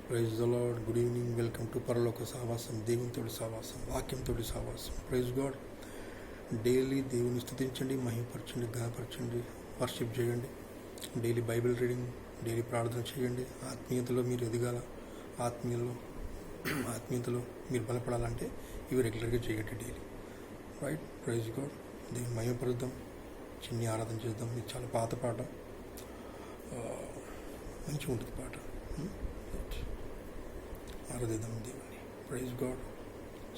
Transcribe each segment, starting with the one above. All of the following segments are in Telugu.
Praise the lord. Good evening. Welcome to పరలోక సావాసం, దేవునితోటి సావాసం, వాక్యంతోటి సావాసం. Praise God. డైలీ దేవుని స్తుతించండి, మహిమపరచండి, ఘనపరచండి, వర్షిప్ చేయండి. డైలీ బైబిల్ రీడింగ్, డైలీ ప్రార్థన చేయండి. ఆత్మీయతలో మీరు ఎదగాల, ఆత్మీయతలో మీరు బలపడాలంటే ఇవి రెగ్యులర్గా చేయండి డైలీ. రైట్. Praise God. దేవుని మహిమపరుద్దాం, చిన్ని ఆరాధన చేద్దాం. ఇది చాలా పాత పాట, మంచిగా ఉంటుంది పాట. ఆరాధిద్దాం దేవుని. Praise God.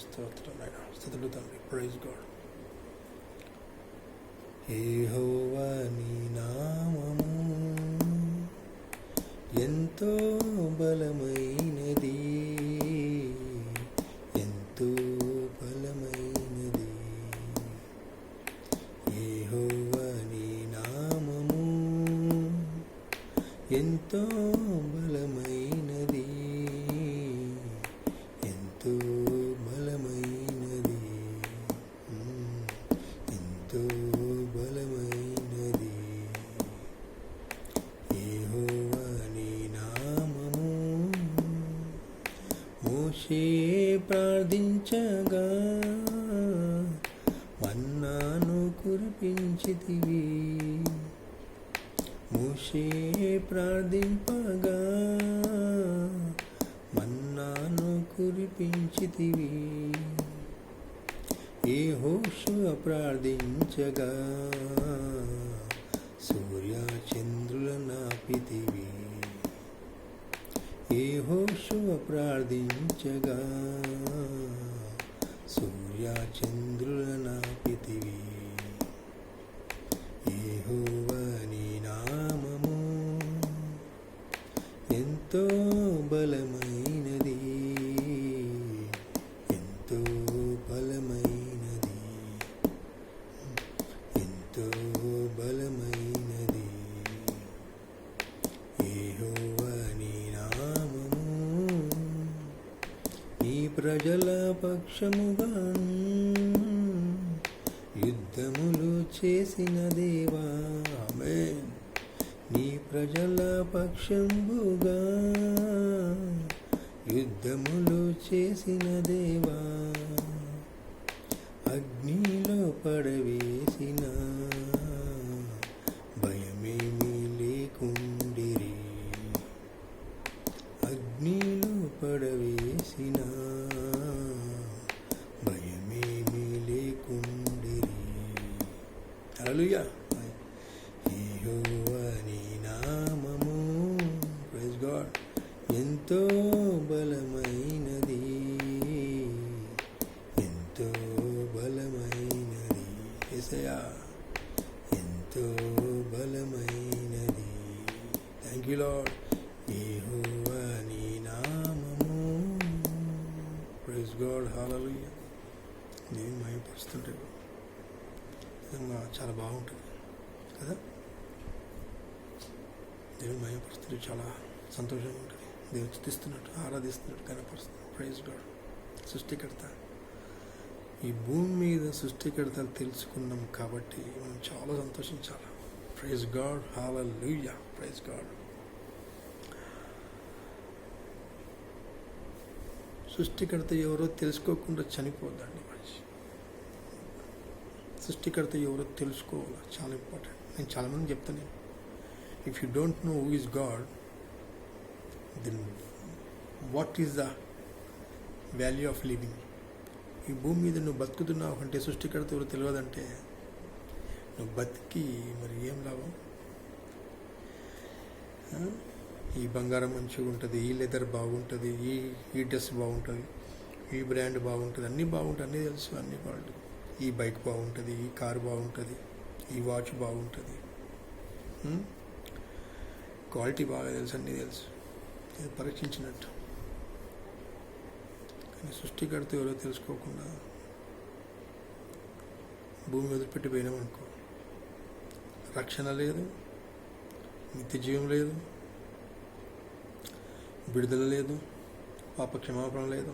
స్తుతులు తండ్రి. Praise God. యెహోవా నీ నామము ఎంతో బలమైనది, ఎంతో బలమైనది. యెహోవా నీ నామము ఎంతో బలమైనది, ఎంతో బలమైనది, ఎంతో బలమైనది. యెహోవా నీ నామము. మోషే ప్రార్థించగా మన్నాను కురిపించితివి. మోషే ప్రార్థింపగా మన్నాను కురిపించితివి. యెహోషువ ప్రార్థించగా సూర్య చంద్రుల నాపితివి. యెహోషువ ప్రార్థించగా సూర్య చంద్రుల నాపితివి. యెహోవా నీ నామము ఎంతో బలమైనది, ఎంతో బలమైనది, ఎంతో బలమైనది. యెహోవా నీ నామము. నీ ప్రజల పక్షముగాను యుద్ధములు చేసిన దేవా. ఆమేన్. నీ ప్రజల పక్షంబుగా యుద్ధములు చేసిన దేవా. అగ్నిలో పడవేసిన భయమేమీ లేకుండిరి. అగ్నిలో పడవేసిన భయమేమీ లేకుండిరి. హల్లెలూయా. యెహోవా నీ నామము. Praise God. ఎంతో బలమైనది, ఎంతో బలమైనది. యేసయ్యా, ఎంతో బలమైనది. Thank you lord. యెహోవా నీ నామము. Praise God. హల్లెలూయా. దేవుని మహిమపరుస్తుంటే నిజంగా చాలా బాగుంటుంది కదా. దేవుని మహిమపరుస్తుంటే చాలా సంతోషంగా ఉంటుంది. దేవుని స్తుతిస్తున్నట్టు, ఆరాధిస్తున్నట్టు, కనపరుస్తున్నట్టు. Praise God. సృష్టికర్త, ఈ భూమి మీద సృష్టికర్తలు తెలుసుకున్నాం కాబట్టి మనం చాలా సంతోషించాలి. Praise God. Hallelujah. Praise God. సృష్టికర్త ఎవరో తెలుసుకోకుండా చనిపోద్దండి మనిషి. సృష్టికర్త ఎవరో తెలుసుకోవాలి, చాలా ఇంపార్టెంట్. నేను చాలామంది చెప్తాను, if you don't know who is God, then what is the value of living. ఈ భూమి మీద నువ్వు బతుకుతున్నావు అంటే సృష్టికర్త ఎవరు తెలియదంటే నువ్వు బతికి మరి ఏం లాభం? ఈ బంగారం మంచిగా ఉంటుంది, ఈ లెదర్ బాగుంటుంది, ఈ డ్రెస్ బాగుంటుంది, ఈ బ్రాండ్ బాగుంటుంది, అన్నీ బాగుంటుంది, అన్నీ తెలుసు, అన్నీ బాగుంటుంది. ఈ బైక్ బాగుంటుంది, ఈ కారు బాగుంటుంది, ఈ వాచ్ బాగుంటుంది, క్వాలిటీ బాగా తెలుసు, అన్నీ తెలుసు. ఇది పరీక్షించినట్టు. కానీ సృష్టికర్త ఎవరో తెలుసుకోకుండా భూమి వదిలిపెట్టి పోయినామనుకో, రక్షణ లేదు, నిత్య జీవం లేదు, విడుదల లేదు, పాప క్షమాపణ లేదు.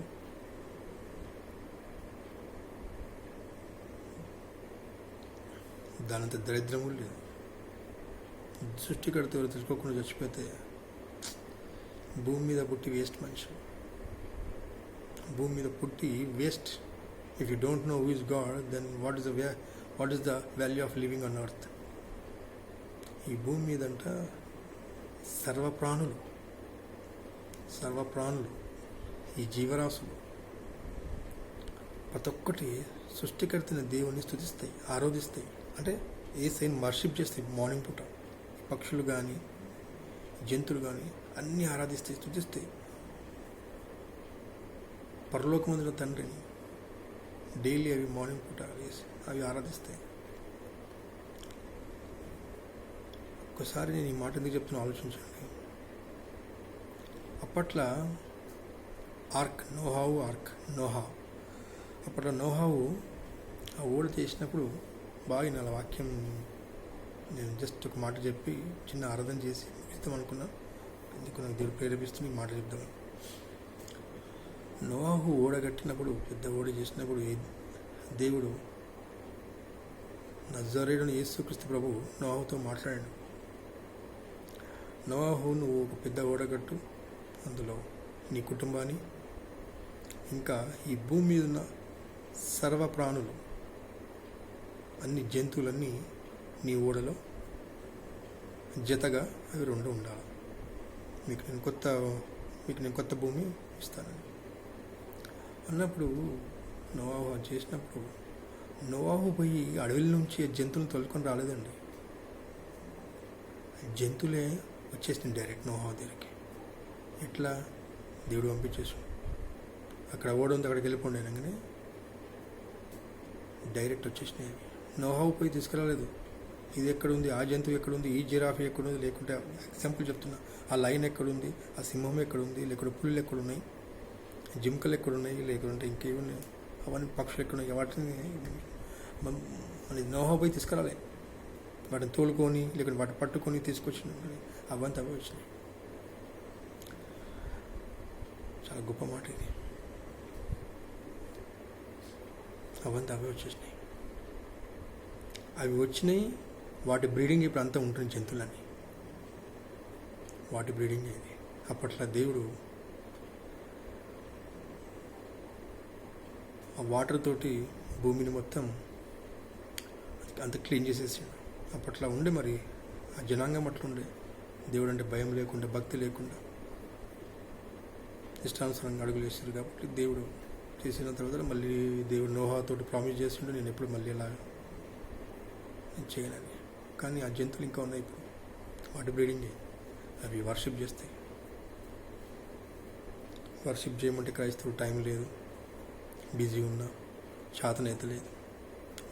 దానంత దరిద్రము లేదు. సృష్టికర్త ఎవరు తెలుసుకోకుండా చచ్చిపోతే భూమి మీద పుట్టి వేస్ట్ మనుషులు, భూమి మీద పుట్టి waste. If you don't know who is God, then what is the value of living on earth? ఈ భూమి మీదంట సర్వప్రాణులు, ఈ జీవరాశులు ప్రతి ఒక్కటి సృష్టికర్తైన దేవుని స్తుతిస్తాయి, ఆరాధిస్తాయి. అంటే ఏ సైన్ వర్షిప్ చేస్తాయి. మార్నింగ్ పూట పక్షులు కానీ జంతువులు కానీ అన్నీ ఆరాధిస్తాయి, స్తుతిస్తాయి. పరలోకమందున తండ్రిని డైలీ అవి మార్నింగ్ పూట అవి ఆరాధిస్తాయి. ఒక్కసారి నేను ఈ మాట ఎందుకు చెప్తున్నా ఆలోచించండి. అప్పట్లో నోహా అప్పట్లో నోహావు ఆ ఓడ చేసినప్పుడు బాగా నా వాక్యం నేను జస్ట్ ఒక మాట చెప్పి చిన్న ఆరాధన చేసి ముగిద్దాం అనుకున్నా. ఎందుకు నాకు దేవుడు ప్రేరేపిస్తుంది ఈ మాట చెప్దామని. నోవాహు ఓడ కట్టినప్పుడు, పెద్ద ఓడ చేసినప్పుడు దేవుడు నజరేయుడైన యేసుక్రీస్తు ప్రభువు నోవాహుతో మాట్లాడాడు. నోవాహు, నువ్వు ఒక పెద్ద ఓడ కట్టు, అందులో నీ కుటుంబాన్ని ఇంకా ఈ భూమి మీద ఉన్న సర్వ ప్రాణులు, అన్ని జంతువులన్నీ నీ ఓడలో జతగా అవి రెండు ఉండాలి. మీకు నేను కొత్త భూమి ఇస్తానని అన్నప్పుడు నోవాహు చేసినప్పుడు నోవాహు పోయి అడవిల నుంచి జంతువులను తోలుకొని రాలేదండి. జంతువులే వచ్చేసింది డైరెక్ట్ నోవాహు దగ్గరికి. ఎట్లా? దేవుడు పంపించేసి అక్కడ ఓడ ఉంది, అక్కడికి వెళ్ళిపోండి అనగానే డైరెక్ట్ వచ్చేసినాయి. నోవాహు పోయి తీసుకురాలేదు. ఇది ఎక్కడుంది, ఆ జంతువు ఎక్కడుంది, ఈ జిరాఫీ ఎక్కడుంది, లేకుంటే ఎగ్జాంపుల్ చెప్తున్నా, ఆ లైన్ ఎక్కడుంది, ఆ సింహం ఎక్కడుంది, లేకుంటే పులులు ఎక్కడున్నాయి, జింకలు ఎక్కడున్నాయి, లేకుంటే ఇంకేమున్నాయి, అవన్నీ పక్షులు ఎక్కడున్నాయి, వాటిని మన నోవాహు పోయి తీసుకురాలే. వాటిని తోలుకొని లేకుంటే వాటిని పట్టుకొని తీసుకొచ్చిన అవంతా అవే వచ్చినాయి. చాలా గొప్ప మాట ఇది. అవంతా అవే వచ్చేసినాయి. అవి వచ్చినాయి. వాటి బ్రీడింగ్ ఇప్పుడు అంతా ఉంటుంది. జంతువులని వాటి బ్రీడింగ్ ఇది. అప్పట్లో దేవుడు ఆ వాటర్ తోటి భూమిని మొత్తం అంత క్లీన్ చేసేసాడు. అప్పట్లో ఉండే మరి ఆ జనాంగం అట్లా ఉండే. దేవుడు అంటే భయం లేకుండా, భక్తి లేకుండా ఇష్టానుసారంగా అడుగులు వేసారు. కాబట్టి దేవుడు చేసిన తర్వాత మళ్ళీ దేవుడు నోహాతోటి ప్రామిస్ చేస్తుండే, నేను ఎప్పుడు మళ్ళీ ఇలా చేయనని. కానీ ఆ జంతువులు ఇంకా ఉన్నాయి ఇప్పుడు. వాటి బ్రీడింగ్ అవి వర్షిప్ చేస్తాయి. వర్షిప్ చేయమంటే క్రైస్తవుడు టైం లేదు, బిజీ ఉన్నా, చేతనైతే లేదు,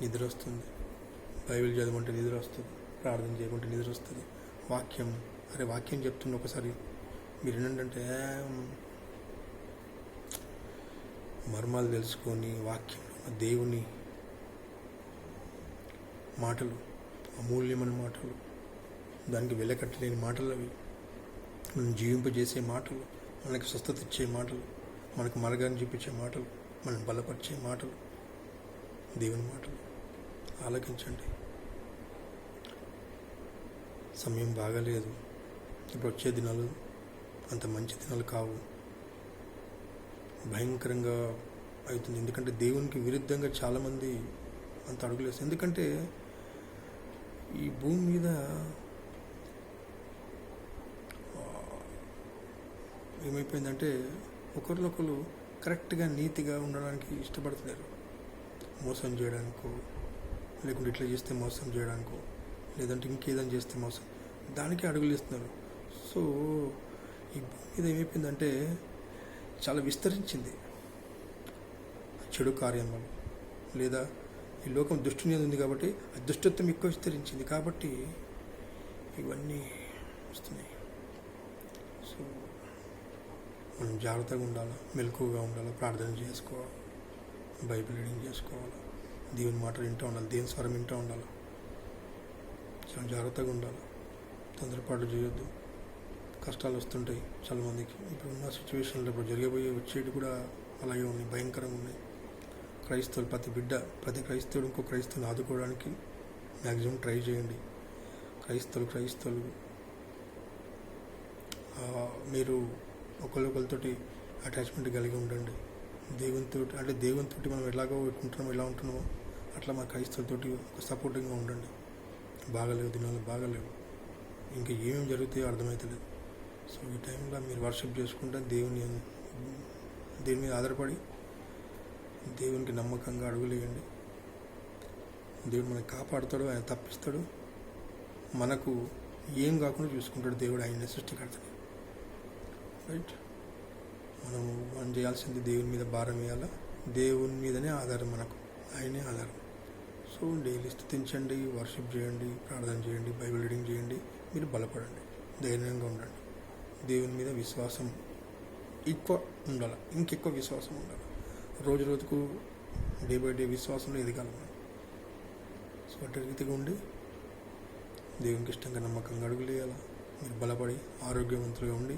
నిద్ర వస్తుంది. బైబిల్ చదవమంటే నిద్ర వస్తుంది, ప్రార్థన చేయమంటే నిద్ర వస్తుంది. వాక్యం చెప్తున్న ఒకసారి మీరు ఏంటంటే మర్మాలు తెలుసుకొని వాక్యంలో దేవుని మాటలు, అమూల్యమైన మాటలు, దానికి వెలకట్టలేని మాటలు, అవి మనం జీవింపజేసే మాటలు, మనకి స్వస్థత ఇచ్చే మాటలు, మనకు మార్గాన్ని చూపించే మాటలు, మనం బలపరిచే మాటలు, దేవుని మాటలు ఆలకించండి. సమయం బాగాలేదు. ఇప్పుడు వచ్చే దినాలు అంత మంచి దినాలు కావు. భయంకరంగా అవుతుంది. ఎందుకంటే దేవునికి విరుద్ధంగా చాలామంది అంత అడుగులేస్తారు. ఎందుకంటే ఈ భూమి మీద ఏమైపోయిందంటే ఒకరినొకరు కరెక్ట్గా నీతిగా ఉండడానికి ఇష్టపడుతున్నారు. మోసం చేయడానికో, లేకుంటే ఇట్లా చేస్తే మోసం చేయడానికో, లేదంటే ఇంకేదైనా చేస్తే మోసం, దానికే అడుగులు ఇస్తున్నారు. సో ఈ భూమి మీద ఏమైపోయిందంటే చాలా విస్తరించింది చెడు కార్యం వల్ల. లేదా ఈ లోకం దుష్టుని ఉంది కాబట్టి ఆ దుష్టత్వం ఎక్కువ విస్తరించింది కాబట్టి ఇవన్నీ వస్తున్నాయి. సో మనం జాగ్రత్తగా ఉండాలి, మెలకువగా ఉండాలి, ప్రార్థన చేసుకోవాలి, బైబిల్ రీడింగ్ చేసుకోవాలి, దేవుని మాటలు వింటూ ఉండాలి, దేవుని స్వరం వింటూ ఉండాలి. చాలా జాగ్రత్తగా ఉండాలి, తొందరపాటు చేయొద్దు. కష్టాలు వస్తుంటాయి చాలామందికి. ఇప్పుడు ఉన్న సిచ్యువేషన్లో ఇప్పుడు జరిగబోయే వచ్చేటి కూడా అలాగే ఉన్నాయి, భయంకరంగా ఉన్నాయి. క్రైస్తవులు ప్రతి క్రైస్తవుడు ఇంకో క్రైస్తవుని ఆదుకోవడానికి మ్యాక్సిమం ట్రై చేయండి. క్రైస్తవులు మీరు ఒకరితోటి అటాచ్మెంట్ కలిగి ఉండండి. దేవునితోటి మనం ఎలాగో ఉంటున్నామో ఎలా ఉంటున్నామో అట్లా మా క్రైస్తవులతోటి ఒక సపోర్టింగ్గా ఉండండి. బాగలేవు, దినాలు బాగలేవు, ఇంకా ఏమేమి జరుగుతాయో అర్థమవుతలేదు. సో ఈ టైంలో మీరు వర్షిప్ చేసుకుంటే దేవుని మీద ఆధారపడి దేవునికి నమ్మకంగా అడుగులేయండి. దేవుడు మనకి కాపాడుతాడు, ఆయన తప్పిస్తాడు, మనకు ఏం కాకుండా చూసుకుంటాడు. దేవుడు ఆయన సృష్టికర్తని. రైట్, మనం చేయాల్సింది దేవుని మీద భారం వేయాలా. దేవుని మీదనే ఆధారం, మనకు ఆయనే ఆధారం. సో డైలీ స్తుతించండి, వర్షిప్ చేయండి, ప్రార్థన చేయండి, బైబిల్ రీడింగ్ చేయండి. మీరు బలపడండి, ధైర్యంగా ఉండండి. దేవుని మీద విశ్వాసం ఎక్కువ ఉండాలి, ఇంకెక్కువ విశ్వాసం ఉండాలి. రోజు రోజుకు డే బై డే విశ్వాసంలో ఎదగాలి మనం. సో అటు రీతిగా ఉండి దేవునికి ఇష్టంగా నమ్మకంగా అడుగులేయాలి. మీరు బలపడి ఆరోగ్యవంతులుగా ఉండి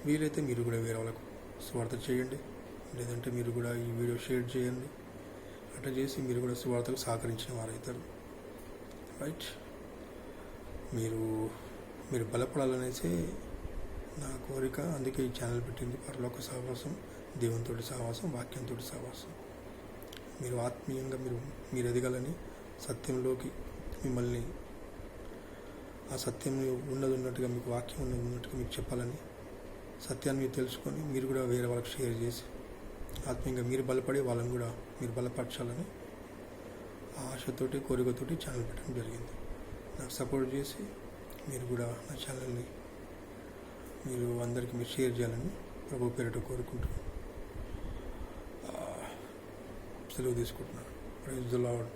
వీలైతే మీరు కూడా వేరే వాళ్ళకు సువార్త చేయండి, లేదంటే మీరు కూడా ఈ వీడియో షేర్ చేయండి. అట్లా చేసి మీరు కూడా సువార్తకు సహకరించిన వారవుతారు. రైట్, మీరు బలపడాలనేసి నా కోరిక. అందుకే ఈ ఛానల్ పెట్టింది. పరలోక సహవాసం, దేవునితోటి సహవాసం, వాక్యంతో సహవాసం. మీరు ఆత్మీయంగా మీరు ఎదగాలని, సత్యంలోకి మిమ్మల్ని ఆ సత్యం ఉన్నట్టుగా, మీకు వాక్యం ఉన్నట్టుగా మీకు చెప్పాలని, సత్యాన్ని మీరు తెలుసుకొని మీరు కూడా వేరే వాళ్ళకి షేర్ చేసి ఆత్మీయంగా మీరు బలపడి వాళ్ళని కూడా మీరు బలపరచాలని ఆశతోటి, కోరికతోటి ఛానల్ పెట్టడం జరిగింది. నాకు సపోర్ట్ చేసి మీరు కూడా నా ఛానల్ని మీరు అందరికీ మీరు షేర్ చేయాలని ప్రభు పేరిట కోరుకుంటూ సెలవు తీసుకుంటున్నాను. Praise the lord.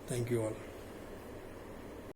Thank you all.